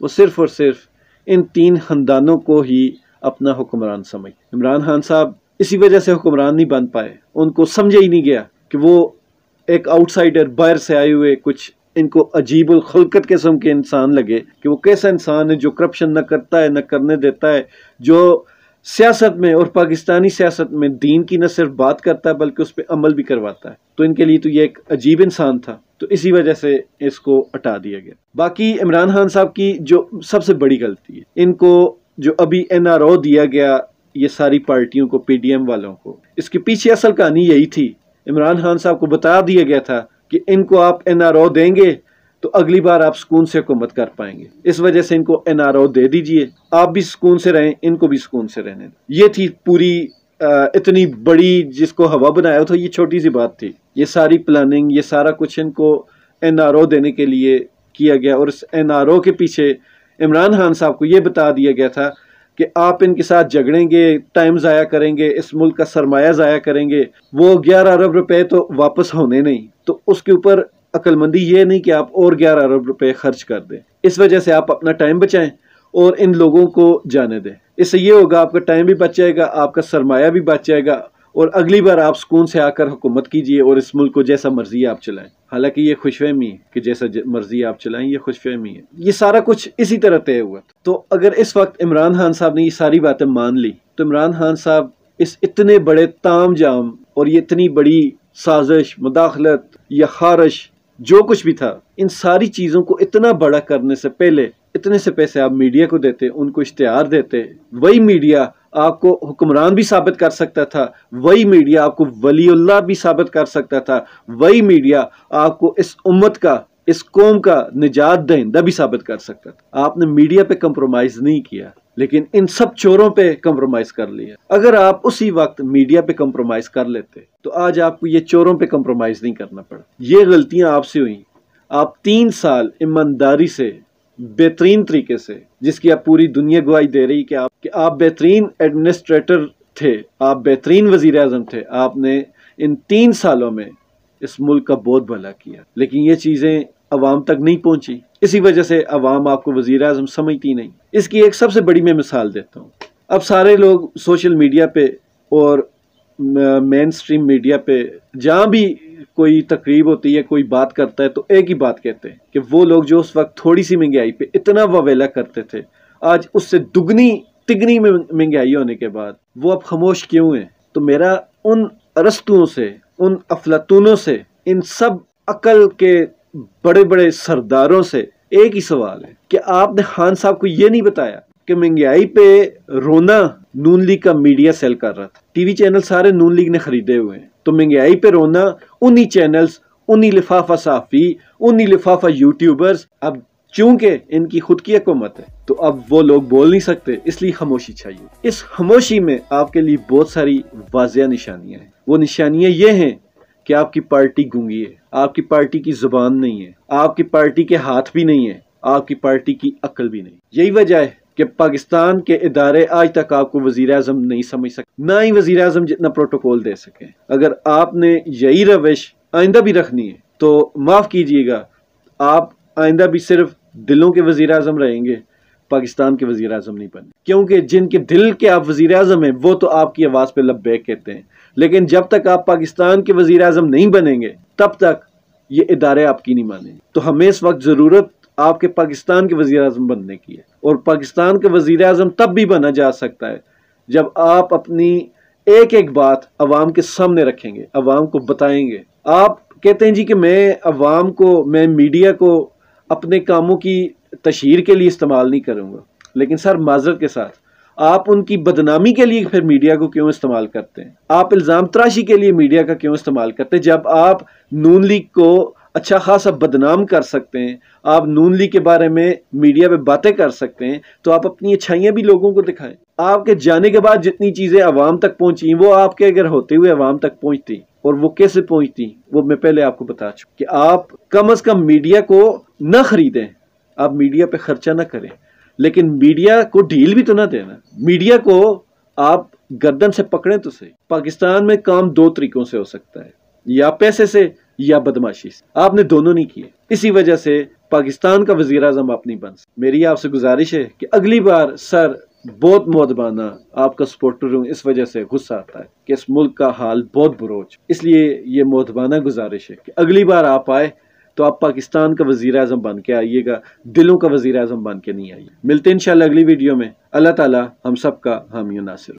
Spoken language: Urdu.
وہ صرف اور صرف ان 3 خاندانوں کو ہی اپنا حکمران سمجھ. عمران خان صاحب اسی وجہ سے حکمران نہیں بن پائے. ان کو سمجھا ہی نہیں گیا کہ وہ ایک آؤٹ سائڈر، باہر سے آئے ہوئے کچھ ان کو عجیب الخلقت قسم کے انسان لگے کہ وہ کیسا انسان ہے جو کرپشن نہ کرتا ہے، نہ کرنے دیتا ہے، جو سیاست میں اور پاکستانی سیاست میں دین کی نہ صرف بات کرتا ہے بلکہ اس پہ عمل بھی کرواتا ہے. تو ان کے لیے تو یہ ایک عجیب انسان تھا، تو اسی وجہ سے اس کو ہٹا دیا گیا. باقی عمران خان صاحب کی جو سب سے بڑی غلطی ہے، ان کو جو ابھی NRO دیا گیا یہ ساری پارٹیوں کو، PDM والوں کو، اس کے پیچھے اصل کہانی یہی تھی. عمران خان صاحب کو بتا دیا گیا تھا کہ ان کو آپ NRO دیں گے تو اگلی بار آپ سکون سے حکومت کر پائیں گے، اس وجہ سے ان کو NRO دے دیجئے، آپ بھی سکون سے رہیں، ان کو بھی سکون سے رہنے دیں. یہ تھی پوری اتنی بڑی جس کو ہوا بنایا تھا، یہ چھوٹی سی بات تھی. یہ ساری پلاننگ، یہ سارا کچھ ان کو NRO دینے کے لیے کیا گیا، اور اس NRO کے پیچھے عمران خان صاحب کو یہ بتا دیا گیا تھا کہ آپ ان کے ساتھ جھگڑیں گے، ٹائم ضائع کریں گے، اس ملک کا سرمایہ ضائع کریں گے، وہ 11 ارب روپے تو واپس ہونے نہیں. تو اس کے اوپر عقل مندی یہ نہیں کہ آپ اور 11 ارب روپے خرچ کر دیں. اس وجہ سے آپ اپنا ٹائم بچائیں اور ان لوگوں کو جانے دیں. اس سے یہ ہوگا آپ کا ٹائم بھی بچ جائے گا، آپ کا سرمایہ بھی بچ جائے گا، اور اگلی بار آپ سکون سے آ کر حکومت کیجئے اور اس ملک کو جیسا مرضی آپ چلائیں. حالانکہ یہ خوش فہمی ہے کہ جیسا مرضی آپ چلائیں، یہ خوش فہمی ہے. یہ سارا کچھ اسی طرح طے ہوا. تو اگر اس وقت عمران خان صاحب نے یہ ساری باتیں مان لی تو عمران خان صاحب اس اتنے بڑے تام جام اور یہ اتنی بڑی سازش، مداخلت یا خارش جو کچھ بھی تھا، ان ساری چیزوں کو اتنا بڑا کرنے سے پہلے اتنے سے پیسے آپ میڈیا کو دیتے، ان کو اشتہار دیتے. وہی میڈیا آپ کو حکمران بھی ثابت کر سکتا تھا، وہی میڈیا آپ کو ولی اللہ بھی ثابت کر سکتا تھا، وہی میڈیا آپ کو اس امت کا، اس قوم کا نجات دہندہ بھی ثابت کر سکتا تھا. آپ نے میڈیا پہ کمپرومائز نہیں کیا، لیکن ان سب چوروں پہ کمپرومائز کر لیا. اگر آپ اسی وقت میڈیا پہ کمپرومائز کر لیتے تو آج آپ کو یہ چوروں پہ کمپرومائز نہیں کرنا پڑا. یہ غلطیاں آپ سے ہوئیں. آپ 3 سال ایمانداری سے، بہترین طریقے سے، جس کی آپ پوری دنیا گواہی دے رہی کہ آپ بہترین ایڈمنسٹریٹر تھے، آپ بہترین وزیر اعظم تھے، آپ نے ان 3 سالوں میں اس ملک کا بہت بھلا کیا. لیکن یہ چیزیں عوام تک نہیں پہنچی، اسی وجہ سے عوام آپ کو وزیر اعظم سمجھتی نہیں. اس کی ایک سب سے بڑی میں مثال دیتا ہوں. اب سارے لوگ سوشل میڈیا پہ اور مین سٹریم میڈیا پہ جہاں بھی کوئی تقریب ہوتی ہے، کوئی بات کرتا ہے، تو ایک ہی بات کہتے ہیں کہ وہ لوگ جو اس وقت تھوڑی سی مہنگائی پہ اتنا واویلا کرتے تھے، آج اس سے دگنی تگنی میں مہنگائی ہونے کے بعد وہ اب خاموش کیوں ہیں؟ تو میرا ان ارسطوؤں سے، ان افلاطونوں سے، ان سب عقل کے بڑے بڑے سرداروں سے ایک ہی سوال ہے کہ آپ نے خان صاحب کو یہ نہیں بتایا کہ مہنگائی پہ رونا نون لیگ کا میڈیا سیل کر رہا تھا. ٹی وی چینل سارے نون لیگ نے خریدے ہوئے ہیں، تو مہنگائی پہ رونا انہی چینلز، انہی لفافہ صحافی، انہی لفافہ یوٹیوبرز. اب چونکہ ان کی خود کی حکومت ہے تو اب وہ لوگ بول نہیں سکتے، اس لیے خاموشی چاہیے. اس خاموشی میں آپ کے لیے بہت ساری واضح نشانیاں ہیں. وہ نشانیاں یہ ہیں کہ آپ کی پارٹی گونگی ہے، آپ کی پارٹی کی زبان نہیں ہے، آپ کی پارٹی کے ہاتھ بھی نہیں ہے، آپ کی پارٹی کی عقل بھی نہیں. یہی وجہ ہے کہ پاکستان کے ادارے آج تک آپ کو وزیر اعظم نہیں سمجھ سکتے، نہ ہی وزیر اعظم جتنا پروٹوکول دے سکیں. اگر آپ نے یہی روش آئندہ بھی رکھنی ہے تو معاف کیجئے گا، آپ آئندہ بھی صرف دلوں کے وزیر اعظم رہیں گے، پاکستان کے وزیر اعظم نہیں بنے. کیونکہ جن کے دل کے آپ وزیر اعظم ہیں وہ تو آپ کی آواز پہ لبیک کہتے ہیں، لیکن جب تک آپ پاکستان کے وزیر اعظم نہیں بنیں گے تب تک یہ ادارے آپ کی نہیں مانیں گے. تو ہمیں اس وقت ضرورت آپ کے پاکستان کے وزیر اعظم بننے کی ہے، اور پاکستان کے وزیر اعظم تب بھی بنا جا سکتا ہے جب آپ اپنی ایک ایک بات عوام کے سامنے رکھیں گے، عوام کو بتائیں گے. آپ کہتے ہیں جی کہ میں میڈیا کو اپنے کاموں کی تشہیر کے لیے استعمال نہیں کروں گا، لیکن سر معذرت کے ساتھ آپ ان کی بدنامی کے لیے پھر میڈیا کو کیوں استعمال کرتے ہیں؟ آپ الزام تراشی کے لیے میڈیا کا کیوں استعمال کرتے ہیں؟ جب آپ نون لیگ کو اچھا خاصا بدنام کر سکتے ہیں، آپ نون لیگ کے بارے میں میڈیا پہ باتیں کر سکتے ہیں، تو آپ اپنی اچھائیاں بھی لوگوں کو دکھائیں. آپ کے جانے کے بعد جتنی چیزیں عوام تک پہنچی وہ آپ کے اگر ہوتے ہوئے عوام تک پہنچتی، اور وہ کیسے پہنچتی وہ میں پہلے آپ کو بتا چکا کہ آپ کم از کم میڈیا کو نہ خریدیں، آپ میڈیا پہ خرچہ نہ کریں، لیکن میڈیا کو ڈھیل بھی تو نہ دینا. میڈیا کو آپ گردن سے پکڑیں تو صحیح. پاکستان میں کام 2 طریقوں سے ہو سکتا ہے، یا پیسے سے یا بدماشی سے، آپ نے دونوں نہیں کیے۔ اسی وجہ سے پاکستان کا وزیر اعظم آپ نہیں بن سکتے۔ میری آپ سے گزارش ہے کہ اگلی بار سر بہت مؤدبانہ آپ کا سپورٹر ہوں، اس وجہ سے غصہ آتا ہے کہ اس ملک کا حال بہت بروج، اس لیے یہ مؤدبانہ گزارش ہے کہ اگلی بار آپ آئے تو آپ پاکستان کا وزیر اعظم بن کے آئیے گا، دلوں کا وزیر اعظم بن کے نہیں آئیے۔ ملتے ہیں انشاءاللہ اگلی ویڈیو میں۔ اللہ تعالی ہم سب کا حامی و ناصر ہو۔